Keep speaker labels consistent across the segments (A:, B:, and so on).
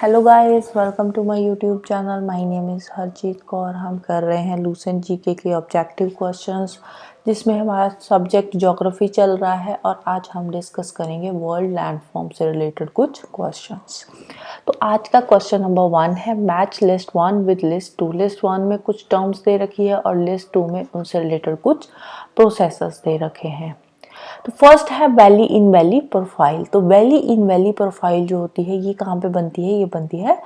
A: Hello guys, welcome to my YouTube channel. My name is Harjeet Kaur. हम कर रहे हैं लूसेंट जीके के ऑब्जेक्टिव क्वेश्चंस, जिसमें हमारा सब्जेक्ट ज्योग्राफी चल रहा है और आज हम डिस्कस करेंगे वर्ल्ड लैंडफॉर्म से रिलेटेड कुछ क्वेश्चंस। तो आज का क्वेश्चन नंबर 1 है, match list 1 with list 2। List 1 में कुछ टर्म्स दे रखी है और लिस्ट 2 में उनसे रिलेटेड कुछ प्रोसेसेस दे रखे हैं। तो फर्स्ट है वैली इन वैली प्रोफाइल। तो वैली इन वैली प्रोफाइल जो होती है ये कहाँ पे बनती है? ये बनती है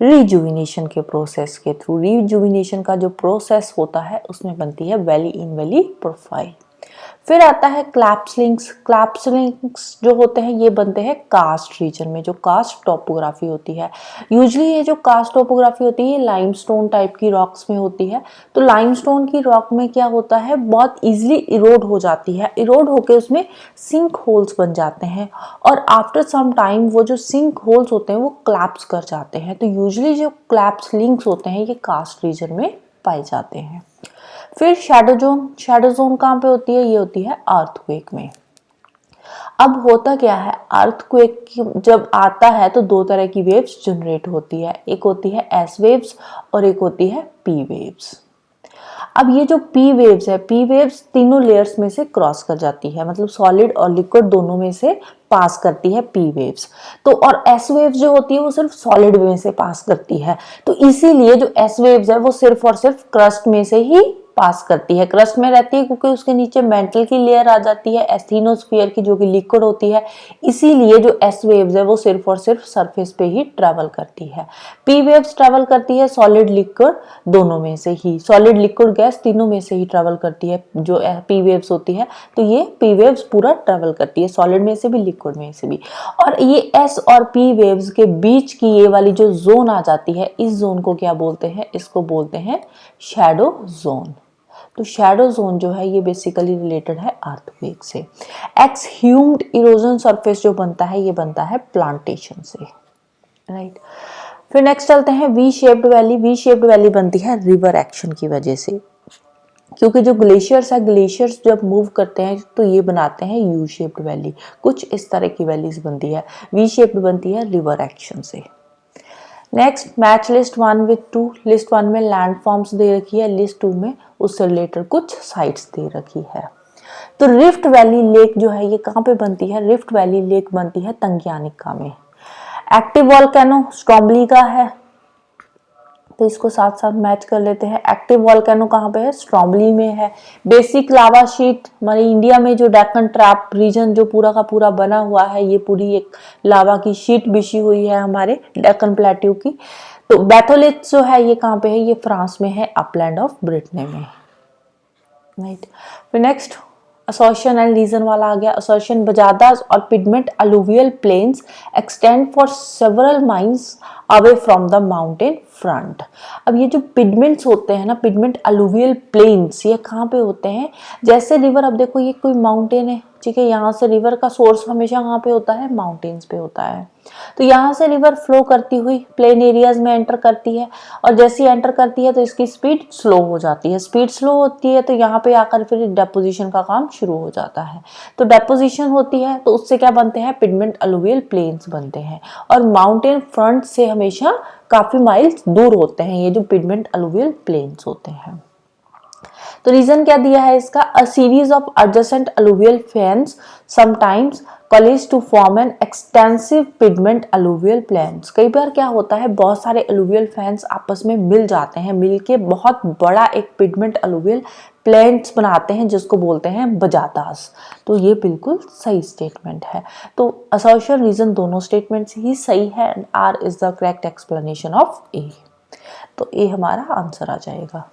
A: रिजुविनेशन के प्रोसेस के थ्रू। रिजुविनेशन का जो प्रोसेस होता है उसमें बनती है वैली इन वैली प्रोफाइल। फिर आता है क्लैप्सलिंग्स। क्लैप्सलिंग्स जो होते हैं ये बनते हैं कास्ट रीजन में, जो कास्ट टोपोग्राफी होती है। यूजुअली ये जो कास्ट टोपोग्राफी होती है ये लाइमस्टोन टाइप की रॉक्स में होती है। तो लाइमस्टोन की रॉक में क्या होता है, बहुत इजीली इरोड हो जाती है। इरोड होके उसमें सिंक होल्स बन जाते हैं और आफ्टर सम टाइम वो जो सिंक होल्स होते हैं वो क्लैप्स कर जाते हैं। तो यूजुअली जो क्लैप्सलिंग्स होते हैं ये कास्ट रीजन में पाए जाते हैं। फिर शैडो जोन। शैडो जोन कहाँ पे होती है? ये होती है अर्थक्वेक में। अब होता क्या है, अर्थक्वेक जब आता है तो दो तरह की वेव्स जनरेट होती है। एक होती है एस वेव्स और एक होती है पी वेव्स। अब ये जो पी वेव्स है, पी वेव्स तीनों लेयर्स में से क्रॉस कर जाती है, मतलब सॉलिड और लिक्विड दोनों में से पास करती है पी वेव्स। तो और एस वेव्स जो होती है वो सिर्फ सॉलिड में से पास करती है। तो इसीलिए जो एस वेव्स है वो सिर्फ और सिर्फ क्रस्ट में से ही पास करती है। क्रस्ट में रहती है क्योंकि उसके नीचे मेंटल की लेयर आ जाती है एस्थेनोस्फीयर की, जो कि लिक्विड होती है। इसीलिए जो एस वेव्स है वो सिर्फ और सिर्फ सरफेस पे ही ट्रेवल करती है। पी वेव्स ट्रेवल करती है सॉलिड लिक्विड दोनों में से ही, सॉलिड लिक्विड गैस तीनों में से ही ट्रेवल करती है जो पी वेव्स होती है। तो ये पी वेव्स पूरा ट्रेवल करती है, सॉलिड में से भी लिक्विड में से भी। और ये एस और पी वेव्स के बीच की ये वाली जो जोन आ जाती है, इस जोन को क्या बोलते हैं? इसको बोलते हैं शैडो जोन। तो शैडो जोन जो है ये बेसिकली रिलेटेड है अर्थक्वेक से। एक्सह्यूम्ड इरोजन सरफेस जो बनता है ये बनता है प्लांटेशन से, राइट। फिर नेक्स्ट चलते हैं V shaped valley. V shaped valley बनती है रिवर एक्शन की वजह से, क्योंकि जो ग्लेशियर्स है, ग्लेशियर्स जब मूव करते हैं तो ये बनाते हैं यू शेप्ड वैली। कुछ इस तरह की वैलीज बनती है। वी शेप्ड बनती है रिवर एक्शन से। Next, match list 1 with 2। List 1 में लैंड फॉर्म्स दे रखी है, लिस्ट 2 में उससे रिलेटेड कुछ साइट्स दे रखी है। तो रिफ्ट वैली लेक जो है ये कहाँ पे बनती है? रिफ्ट वैली लेक बनती है तंग्यानिका में। एक्टिव वॉल्केनो स्ट्रोम्बली का है, तो इसको साथ साथ मैच कर लेते हैं। एक्टिव वॉल्केनो कहाँ पे है? स्ट्रोम्बली में है। बेसिक लावा शीट, हमारे इंडिया में जो डेक्कन ट्रैप रीजन जो पूरा का पूरा बना हुआ है, ये पूरी एक लावा की शीट बिछी हुई है हमारे डेक्कन प्लेट्यू की। तो बैथोलिथ जो है ये कहाँ पे है? ये फ्रांस में है, अपलैंड ऑफ ब्रिटने में, राइट। फिर नेक्स्ट असर्शन एंड रीजन वाला आ गया। असर्शन, बजादास और piedmont alluvial plains extend for several miles away from the mountain front. अब ये जो पिगमेंट्स होते हैं ना, पिगमेंट अलुवियल प्लेन्स, ये कहाँ पे होते हैं? जैसे रिवर, अब देखो ये कोई माउंटेन है, ठीक है, यहाँ से रिवर का सोर्स हमेशा कहाँ पे होता है? माउंटेन्स पे होता है। तो यहाँ से रिवर फ्लो करती हुई प्लेन एरियाज में एंटर करती है और जैसे ही एंटर करती है तो इसकी स्पीड स्लो हो जाती है। स्पीड स्लो होती है तो यहाँ पे आकर फिर डेपोजिशन का काम शुरू हो जाता है। तो डेपोजिशन होती है तो उससे क्या बनते हैं? पिगमेंट अलुवियल प्लेन्स बनते हैं और माउंटेन फ्रंट से हमेशा काफी माइल्स दूर होते हैं ये जो पिगमेंट अलुवियल प्लेन्स होते हैं। तो रीजन क्या दिया है इसका? A series of adjacent alluvial fans sometimes coalesce to form an extensive piedmont alluvial plains. कई बार क्या होता है, बहुत सारे अलुवियल फैंस आपस में मिल जाते हैं, मिलके बहुत बड़ा एक पिगमेंट अलुवियल प्लेन्स बनाते हैं जिसको बोलते हैं बजादास। तो ये बिल्कुल सही स्टेटमेंट है। तो असर्शन रीजन दोनों स्टेटमेंट्स ही सही है and R is the correct explanation of A. तो ए हमारा आंसर आ जाएगा।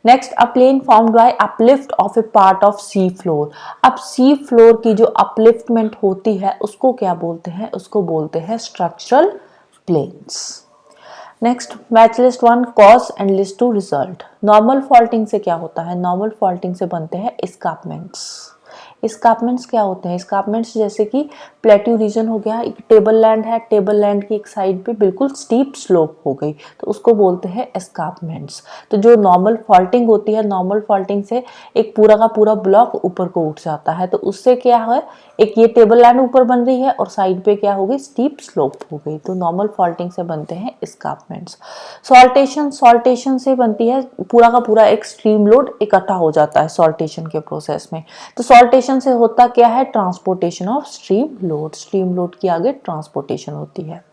A: Next, a plane formed by uplift of a part of sea floor. अब सी फ्लोर की जो अपलिफ्टमेंट होती है उसको क्या बोलते हैं? उसको बोलते हैं structural plains. Next, match list 1 cause and list 2 result. Normal faulting से क्या होता है? नॉर्मल फॉल्टिंग से बनते हैं एस्कार्पमेंट्स। एस्कार्पमेंट्स क्या होते हैं? एस्कार्पमेंट्स जैसे कि प्लेट्यू रीजन हो गया, एक टेबल लैंड है, टेबल लैंड की एक साइड पे बिल्कुल स्टीप स्लोप हो गई तो उसको बोलते हैं एस्कार्पमेंट्स। तो जो नॉर्मल फॉल्टिंग होती है, नॉर्मल फॉल्टिंग से एक पूरा का पूरा ब्लॉक ऊपर को उठ जाता है तो उससे क्या है, एक ये टेबल लैंड ऊपर बन रही है और साइड पे क्या हो गई, स्टीप स्लोप हो गई, तो नॉर्मल फॉल्टिंग से बनते हैं एस्कार्पमेंट्स। सॉल्टेशन से बनती है पूरा का पूरा एक स्ट्रीम लोड इकट्ठा हो जाता है सॉल्टेशन के प्रोसेस में। तो सॉल्टेशन से होता क्या है, ट्रांसपोर्टेशन ऑफ स्ट्रीम लोड की आगे ट्रांसपोर्टेशन होती है।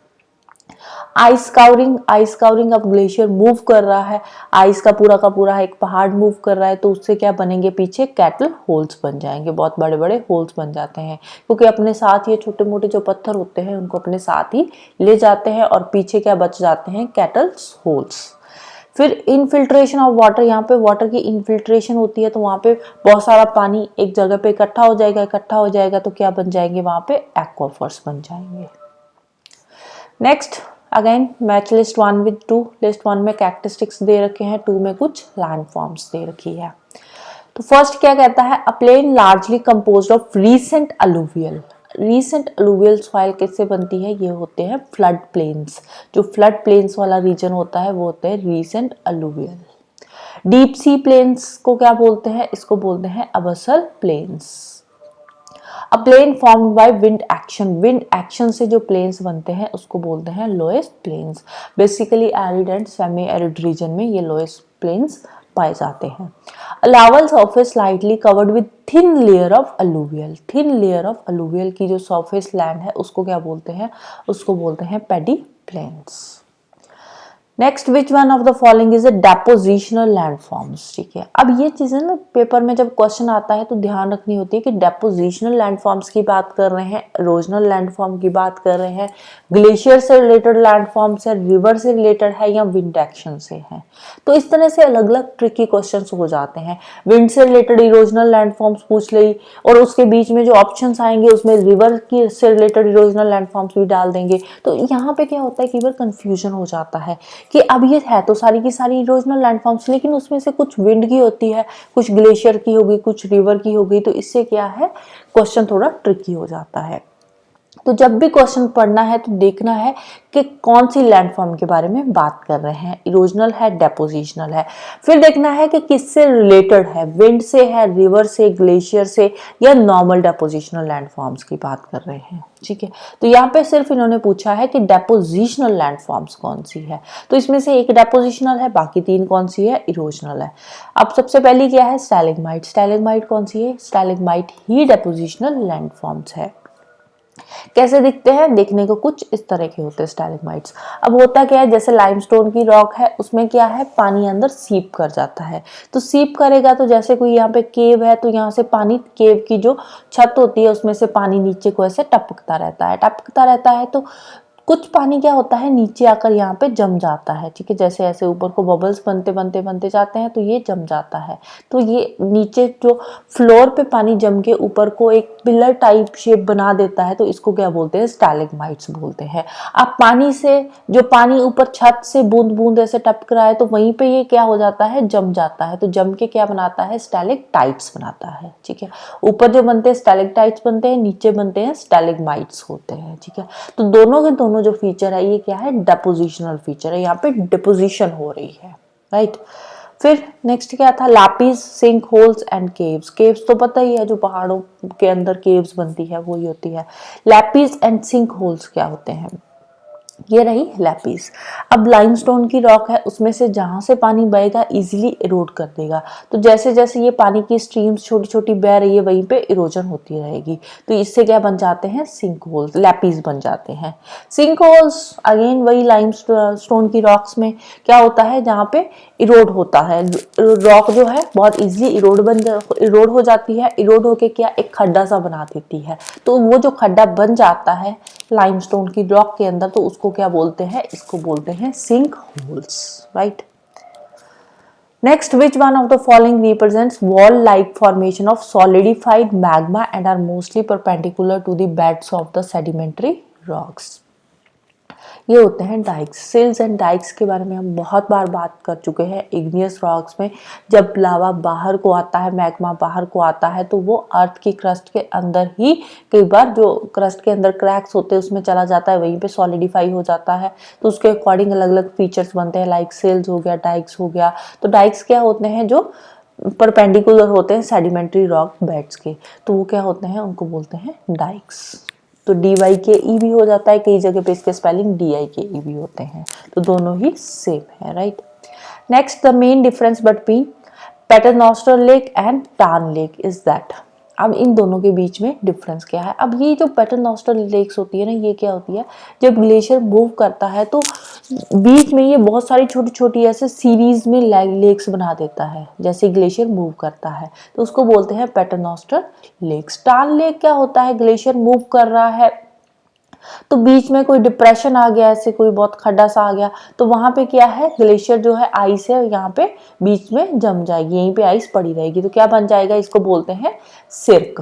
A: आइस कावरिंग, अब ग्लेशियर मूव कर रहा है, आइस का पूरा एक पहाड़ मूव कर रहा है तो उससे क्या बनेंगे, पीछे कैटल होल्स बन जाएंगे, बहुत बड़े बड़े होल्स बन जाते हैं क्योंकि अपने साथ ये छोटे मोटे जो पत्थर होते हैं उनको अपने साथ ही ले जाते हैं और पीछे क्या बच जाते हैं, कैटल्स होल्स। फिर इनफिल्ट्रेशन ऑफ वाटर, यहाँ पे वाटर की इनफिल्ट्रेशन होती है तो वहाँ पे बहुत सारा पानी एक जगह पे इकट्ठा हो जाएगा तो क्या बन जाएंगे, वहाँ पे एक्वाफर्स बन जाएंगे। Next again match list 1 with 2। List 1 में कैरेक्टरिस्टिक्स दे रखे हैं, 2 में कुछ लैंड फॉर्म्स दे रखी है। तो फर्स्ट क्या कहता है, a plane largely composed of recent alluvial soil किससे बनती है, ये होते हैं फ्लड प्लेन्स। जो फ्लड प्लेन्स वाला रीजन होता है वो होते हैं recent alluvial. Deep sea plains को क्या बोलते हैं, इसको बोलते हैं abyssal plains. A plane formed by wind action से जो प्लेन्स बनते हैं उसको बोलते हैं loess plains. Basically arid and semi arid region में ये लोएस्ट प्लेन्स पाए जाते हैं। लावल surface slightly covered with thin layer of alluvial की जो सरफेस लैंड है उसको क्या बोलते हैं, उसको बोलते हैं paddy plains. Next which one of the following is a depositional landforms. ठीक है, अब ये चीजें ना पेपर में जब क्वेश्चन आता है तो ध्यान रखनी होती है कि डेपोजिशनल लैंडफॉर्म्स की बात कर रहे हैं, इरोजनल लैंडफॉर्म की बात कर रहे हैं, ग्लेशियर से रिलेटेड लैंडफॉर्म्स है, रिवर से रिलेटेड है या विंड एक्शन से है। तो इस तरह से अलग अलग ट्रिकी क्वेश्चन हो जाते हैं। विंड से रिलेटेड इरोजनल लैंडफॉर्म्स पूछ ली और उसके बीच में जो ऑप्शन आएंगे उसमें रिवर की से रिलेटेड इरोजनल लैंडफॉर्म्स भी डाल देंगे। तो यहाँ पे क्या होता है कि कंफ्यूजन हो जाता है कि अब ये है तो सारी की सारी इरोजनल लैंडफॉर्म्स, लेकिन उसमें से कुछ विंड की होती है, कुछ ग्लेशियर की होगी, कुछ रिवर की होगी, तो इससे क्या है क्वेश्चन थोड़ा ट्रिकी हो जाता है। तो जब भी क्वेश्चन पढ़ना है तो देखना है कि कौन सी लैंडफॉर्म के बारे में बात कर रहे हैं, इरोजनल है, डेपोजिशनल है। फिर देखना है कि किससे रिलेटेड है, विंड से है, रिवर से, ग्लेशियर से या नॉर्मल डेपोजिशनल लैंडफॉर्म्स की बात कर रहे हैं। ठीक है, तो यहाँ पे सिर्फ इन्होंने पूछा है कि डेपोजिशनल लैंडफॉर्म्स कौन सी है, तो इसमें से एक डेपोजिशनल है, बाकी 3 कौन सी है, इरोजनल है। अब सबसे पहली क्या है, स्टैलेग्माइट कौन सी है, स्टैलेग्माइट ही डेपोजिशनल लैंडफॉर्म्स है। कैसे दिखते हैं, देखने को कुछ इस तरह के होते हैं स्टैलेग्माइट्स। अब होता क्या है, जैसे लाइमस्टोन की रॉक है उसमें क्या है, पानी अंदर सीप कर जाता है, तो सीप करेगा तो जैसे कोई यहाँ पे केव है तो यहाँ से पानी, केव की जो छत होती है उसमें से पानी नीचे को ऐसे टपकता रहता है तो कुछ पानी क्या होता है नीचे आकर यहाँ पे जम जाता है। ठीक है, जैसे ऐसे ऊपर को बबल्स बनते जाते हैं तो ये जम जाता है, तो ये नीचे जो फ्लोर पे पानी जम के ऊपर को एक पिलर टाइप शेप बना देता है तो इसको क्या बोलते हैं, स्टैलेग्माइट्स बोलते हैं। अब पानी से जो पानी ऊपर छत से बूंद बूंद ऐसे टपक रहा है तो वहीं पे ये क्या हो जाता है, जम जाता है, तो जम के क्या बनाता है, स्टैलेक्टाइट्स बनाता है। ठीक है, ऊपर जो बनते हैं स्टैलेक्टाइट्स बनते हैं, नीचे बनते हैं स्टैलेग्माइट्स होते हैं। ठीक है, तो दोनों के दोनों जो फीचर है ये क्या है, डेपोजिशनल फीचर है, यहाँ पे डिपोजिशन हो रही है। राइट, फिर नेक्स्ट क्या था, lapies, sink holes and caves तो पता ही है, जो पहाड़ों के अंदर केव्स बनती है वो ही होती है। लैपिस एंड सिंक होल्स क्या होते हैं, ये रही लैपिस। अब लाइमस्टोन की रॉक है उसमें से जहां से पानी बहेगा इजीली इरोड कर देगा, तो जैसे जैसे ये पानी की स्ट्रीम्स छोटी छोटी बह रही है वहीं पे इरोजन होती रहेगी, तो इससे क्या बन जाते हैं, सिंक होल्स, लैपिस बन जाते हैं। सिंक होल्स अगेन वही लाइमस्टोन की रॉक्स में क्या होता है, जहाँ पे इरोड होता है, रॉक जो है बहुत इजीली इरोड हो जाती है, इरोड होके क्या एक खड्डा सा बना देती है, तो वो जो खड्डा बन जाता है लाइमस्टोन की रॉक के अंदर तो उसको क्या बोलते हैं, इसको बोलते हैं sink holes. Right, next which one of the following represents wall like formation of solidified magma and are mostly perpendicular to the beds of the sedimentary rocks. ये होते हैं डाइक्स। सिल्स एंड डाइक्स के बारे में हम बहुत बार बात कर चुके हैं इग्नियस रॉक्स में। जब लावा बाहर को आता है, मैग्मा बाहर को आता है, तो वो अर्थ की क्रस्ट के अंदर ही कई बार जो क्रस्ट के अंदर क्रैक्स होते हैं उसमें चला जाता है, वहीं पे सॉलिडिफाई हो जाता है। तो उसके अकॉर्डिंग अलग अलग फीचर्स बनते हैं, लाइक सिल्स हो गया, डाइक्स हो गया। तो डाइक्स क्या होते हैं, जो परपेंडिकुलर होते हैं सेडिमेंट्री रॉक बेड्स के, तो वो क्या होते हैं, उनको बोलते हैं डाइक्स। तो DYKE भी हो जाता है, कई जगह पे इसके स्पेलिंग DIKE भी होते हैं, तो दोनों ही सेम है, right. Next, the main difference between paternoster lake and tarn lake is that. अब इन दोनों के बीच में डिफरेंस क्या है। अब ये जो पैटरनॉस्टर लेक्स होती है ना, ये क्या होती है, जब ग्लेशियर मूव करता है तो बीच में ये बहुत सारी छोटी छोटी ऐसे सीरीज में लेक्स बना देता है। जैसे ग्लेशियर मूव करता है तो उसको बोलते हैं पैटरनॉस्टर लेक्स। टार्न लेक क्या होता है, ग्लेशियर मूव कर रहा है तो बीच में कोई डिप्रेशन आ गया, ऐसे कोई बहुत खड्डा सा आ गया, तो वहां पे क्या है, ग्लेशियर जो है आइस है यहाँ पे बीच में जम जाएगी, यहीं पे आइस पड़ी रहेगी, तो क्या बन जाएगा, इसको बोलते हैं सिर्क।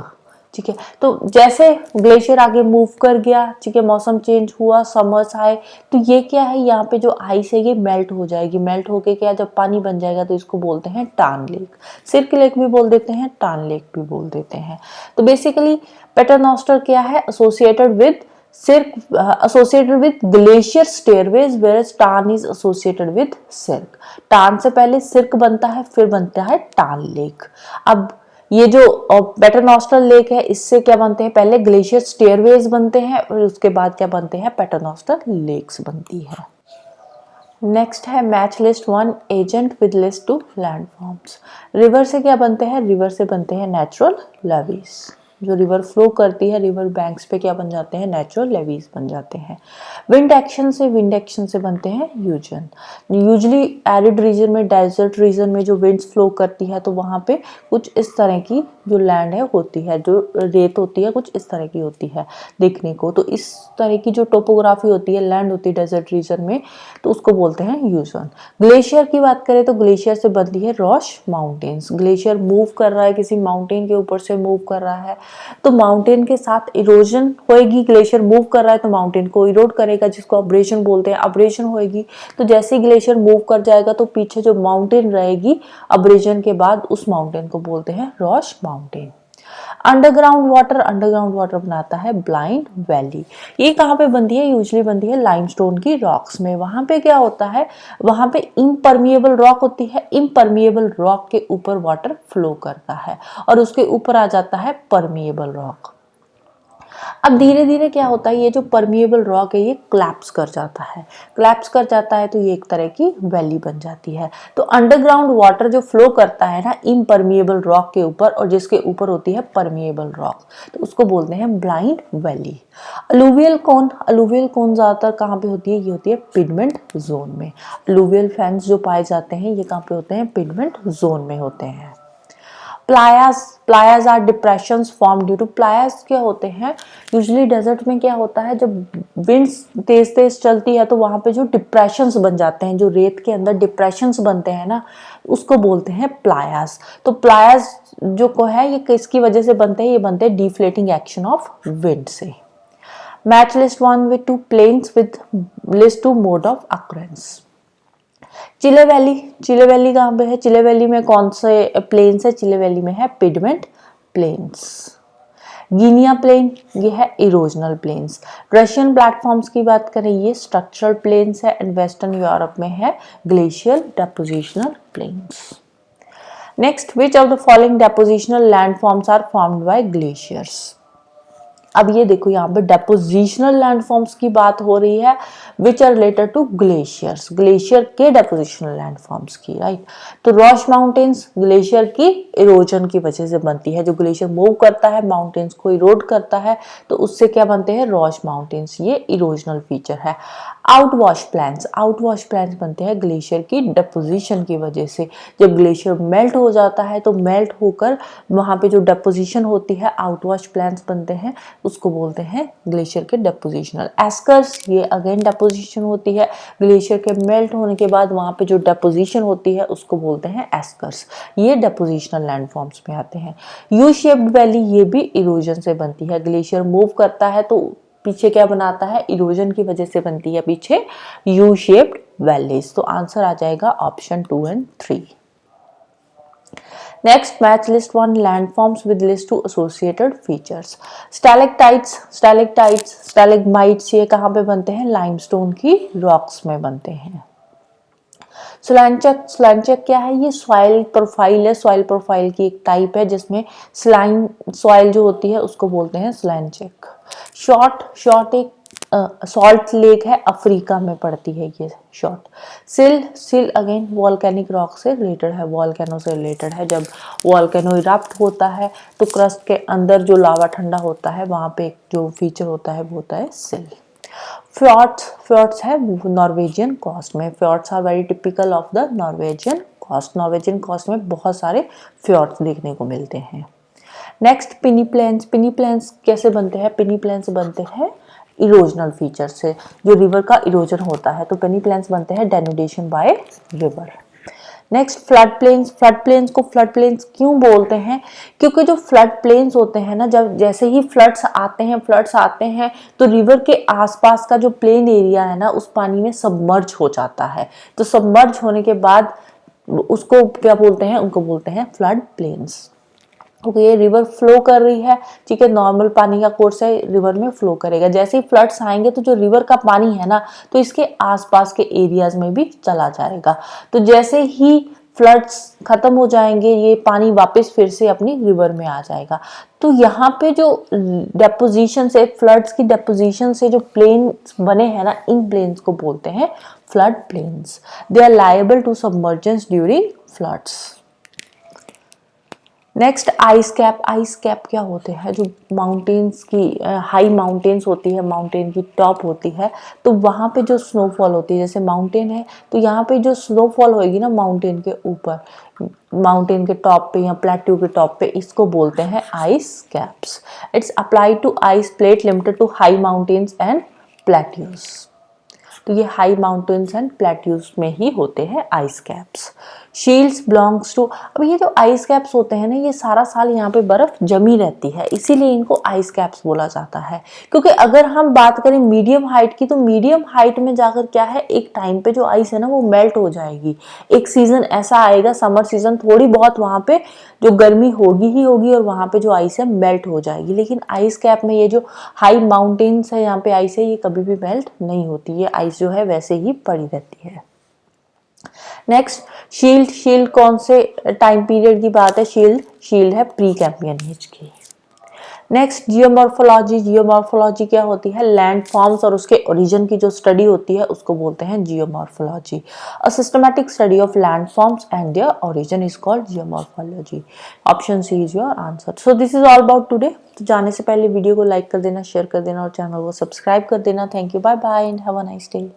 A: ठीक है, तो जैसे ग्लेशियर आगे मूव कर गया, ठीक है, मौसम चेंज हुआ, समर्स आए, तो ये क्या है, यहाँ पे जो आइस है ये मेल्ट हो जाएगी। मेल्ट होके क्या, जब पानी बन जाएगा तो इसको बोलते हैं टार्न लेक। सिर्क लेक भी बोल देते हैं, टार्न लेक भी बोल देते हैं। तो बेसिकली पैटरनॉस्टर क्या है, associated with Cirque associated with glacier stairways, whereas Tarn is associated with Cirque. Tarn से पहले Cirque बनता है, फिर बनता है टार्न लेक। अब ये जो पैटरनॉस्टर लेक है, इससे क्या बनते हैं, पहले ग्लेशियर स्टेयरवेज बनते हैं और उसके बाद क्या बनते हैं, पैटरनॉस्टर लेक्स बनती है। नेक्स्ट है match list 1 agent with list 2 landforms. River से क्या बनते हैं, रिवर से बनते हैं नेचुरल लेवीज। जो रिवर फ्लो करती है, रिवर बैंक्स पे क्या बन जाते हैं, नेचुरल लेवीज बन जाते हैं। विंड एक्शन से बनते हैं यूजन। यूजली एरिड रीजन में, डेजर्ट रीजन में जो विंड्स फ्लो करती है तो वहाँ पे कुछ इस तरह की जो लैंड है होती है, जो रेत होती है कुछ इस तरह की होती है देखने को। तो इस तरह की जो टोपोग्राफी होती है, लैंड होती है डेजर्ट रीजन में, तो उसको बोलते हैं यूजन। ग्लेशियर की बात करें तो ग्लेशियर से बनती है रॉश माउंटेन्स। ग्लेशियर मूव कर रहा है, किसी माउंटेन के ऊपर से मूव कर रहा है, तो माउंटेन के साथ इरोजन होएगी। ग्लेशियर मूव कर रहा है तो माउंटेन को इरोड करेगा, जिसको अब्रेशन बोलते हैं। अब्रेशन होएगी तो जैसे ही ग्लेशियर मूव कर जाएगा तो पीछे जो माउंटेन रहेगी अब्रेशन के बाद, उस माउंटेन को बोलते हैं रॉश माउंटेन। अंडरग्राउंड वाटर बनाता है ब्लाइंड वैली। ये कहाँ पे बनती है, यूजली बनती है लाइमस्टोन की रॉक्स में। वहां पे क्या होता है, वहां पे इम्परमिएबल रॉक होती है, इम्परमिएबल रॉक के ऊपर वाटर फ्लो करता है और उसके ऊपर आ जाता है परमिएबल रॉक। अब धीरे धीरे क्या होता है, ये जो परमिएबल रॉक है ये क्लैप्स कर जाता है। क्लैप्स कर जाता है तो ये एक तरह की वैली बन जाती है। तो अंडरग्राउंड वाटर जो फ्लो करता है ना इम्परमिएबल रॉक के ऊपर, और जिसके ऊपर होती है परमिएबल रॉक, तो उसको बोलते हैं ब्लाइंड वैली। अलुवियल कौन ज्यादातर कहाँ पे होती है, ये होती है पिगमेंट जोन में। अलुवियल फैंस जो पाए जाते हैं ये कहाँ पे होते हैं, पिगमेंट जोन में होते हैं। Playas are depressions form due to, playas क्या होते हैं, यूजुअली डेजर्ट में क्या होता है, जब विंड्स तेज तेज चलती है तो वहां पे जो डिप्रेशंस बन जाते हैं, जो रेत के अंदर डिप्रेशंस बनते हैं ना, उसको बोलते हैं प्लायाज। तो प्लायाज जो को है ये किसकी वजह से बनते हैं, ये बनते हैं डिफ्लेटिंग एक्शन ऑफ विंड से। Match list 1 with 2 plains with list 2 mode of occurrence. Chile valley कहाँ पे है, चिले वैली में कौन से प्लेन्स है, चिले वैली में है पिगमेंट प्लेन्स। गिनिया प्लेन ये है इरोजनल प्लेन्स। रशियन प्लेटफॉर्म्स की बात करें ये स्ट्रक्चरल प्लेन्स है, एंड वेस्टर्न यूरोप में है glacial depositional plains. Next, which of the following depositional landforms are formed by glaciers. अब ये देखो यहाँ पे डेपोजिशनल लैंडफॉर्म्स की बात हो रही है, which are related to glaciers, glacier के डेपोजिशनल लैंडफॉर्म्स की, राइट। तो रॉश माउंटेन्स ग्लेशियर की इरोजन की वजह से बनती है। जो ग्लेशियर मूव करता है, माउंटेन्स को इरोड करता है, तो उससे क्या बनते हैं, रॉश माउंटेन्स, ये इरोजनल फीचर है। आउटवॉश प्लान्स बनते हैं ग्लेशियर की डेपोजिशन की वजह से। जब ग्लेशियर मेल्ट हो जाता है तो मेल्ट होकर वहां पे जो डेपोजिशन होती है, आउटवॉश प्लान्स बनते हैं, उसको बोलते हैं ग्लेशियर के डेपोजिशनल। एस्कर्स ये अगेन डेपोजिशन होती है, ग्लेशियर के मेल्ट होने के बाद वहां पे जो डेपोजिशन होती है उसको बोलते हैं एस्कर्स। ये डेपोजिशनल लैंडफॉर्म्स में आते हैं। यू शेप्ड वैली ये भी इरोजन से बनती है। ग्लेशियर मूव करता है तो पीछे क्या बनाता है, इरोजन की वजह से बनती है पीछे यू शेप्ड वैलीज। तो आंसर आ जाएगा option 2 and 3। Next, match list one landforms with list two associated features. Stalactites, stalagmites ये कहाँ पे बनते हैं, लाइमस्टोन की रॉक्स में बनते हैं। स्लैंचक क्या है, ये सॉइल प्रोफाइल है, सॉइल प्रोफाइल की एक टाइप है जिसमें स्लाइम सॉइल जो होती है उसको बोलते हैं स्लैंचक। शॉर्ट एक सॉल्ट लेक है, अफ्रीका में पड़ती है ये शॉर्ट। सिल अगेन वॉल्केनिक रॉक से रिलेटेड है, वॉल्केनो से रिलेटेड है। जब वॉल्केनो इरप्ट होता है तो क्रस्ट के अंदर जो लावा ठंडा होता है वहाँ पे एक जो फीचर होता है वो होता है सिल। फ्योर्ड्स है नॉर्वेजियन कोस्ट में। Fjords are very typical of the Norwegian coast. Norwegian coast में बहुत सारे फ्योर्ड्स देखने को मिलते हैं। नेक्स्ट, पिनी प्लेन्स कैसे बनते हैं, पिनी प्लेन्स बनते हैं इरोजनल फीचर से, जो रिवर का इरोजन होता है, तो पिनी प्लेन्स बनते हैं denudation by river. Next, flood plains को फ्लड प्लेन्स क्यों बोलते हैं, क्योंकि जो फ्लड प्लेन्स होते हैं ना, जब जैसे ही फ्लड्स आते हैं तो रिवर के आसपास का जो प्लेन एरिया है ना उस पानी में सबमर्ज हो जाता है। तो सबमर्ज होने के बाद उसको क्या बोलते हैं, उनको बोलते हैं फ्लड प्लेन्स। क्योंकि ये रिवर फ्लो कर रही है, ठीक है, नॉर्मल पानी का कोर्स है, रिवर में फ्लो करेगा। जैसे ही फ्लड्स आएंगे तो जो रिवर का पानी है ना तो इसके आसपास के एरियाज में भी चला जाएगा। तो जैसे ही फ्लड्स खत्म हो जाएंगे ये पानी वापस फिर से अपनी रिवर में आ जाएगा। तो यहाँ पे जो डेपोजिशन से, फ्लड्स की डेपोजिशन से जो प्लेन बने हैं ना, इन प्लेन्स को बोलते हैं flood plains. They are liable to submergence during floods. Next, ice cap क्या होते हैं, जो माउंटेन्स की हाई माउंटेन्स होती है, माउंटेन की टॉप होती है, तो वहाँ पे जो स्नोफॉल होती है, जैसे माउंटेन है तो यहाँ पे जो स्नोफॉल होगी ना माउंटेन के ऊपर, माउंटेन के टॉप पे या प्लेट्यू के टॉप पे, इसको बोलते हैं ice caps. It's applied to ice plate limited to high mountains and plateaus. तो ये हाई माउंटेन्स एंड प्लेट्यूज में ही होते हैं ice caps. Shields belongs to, अब ये जो आइस कैप्स होते हैं ना ये सारा साल यहाँ पे बर्फ जमी रहती है, इसीलिए इनको आइस कैप्स बोला जाता है। क्योंकि अगर हम बात करें मीडियम हाइट की, तो मीडियम हाइट में जाकर क्या है, एक टाइम पे जो आइस है ना वो मेल्ट हो जाएगी। एक सीजन ऐसा आएगा, समर सीजन, थोड़ी बहुत वहाँ पे जो गर्मी होगी ही होगी और वहाँ पे जो आइस है मेल्ट हो जाएगी। लेकिन आइस कैप में ये जो हाई माउंटेन्स है यहाँ पे आइस है ये कभी भी मेल्ट नहीं होती, ये आइस जो है वैसे ही पड़ी रहती है। नेक्स्ट, शील्ड कौन से टाइम पीरियड की बात है, शील्ड है प्री कैम्ब्रियन एज की। नेक्स्ट, जियोमॉर्फोलॉजी क्या होती है, लैंड फॉर्म्स और उसके ओरिजिन की जो स्टडी होती है उसको बोलते हैं geomorphology. A systematic study of land forms and their origin is called geomorphology. Option C is your answer. So this is all about today. तो जाने से पहले वीडियो को लाइक कर देना, शेयर कर देना और चैनल को सब्सक्राइब कर देना। Thank you, bye bye and have a nice day.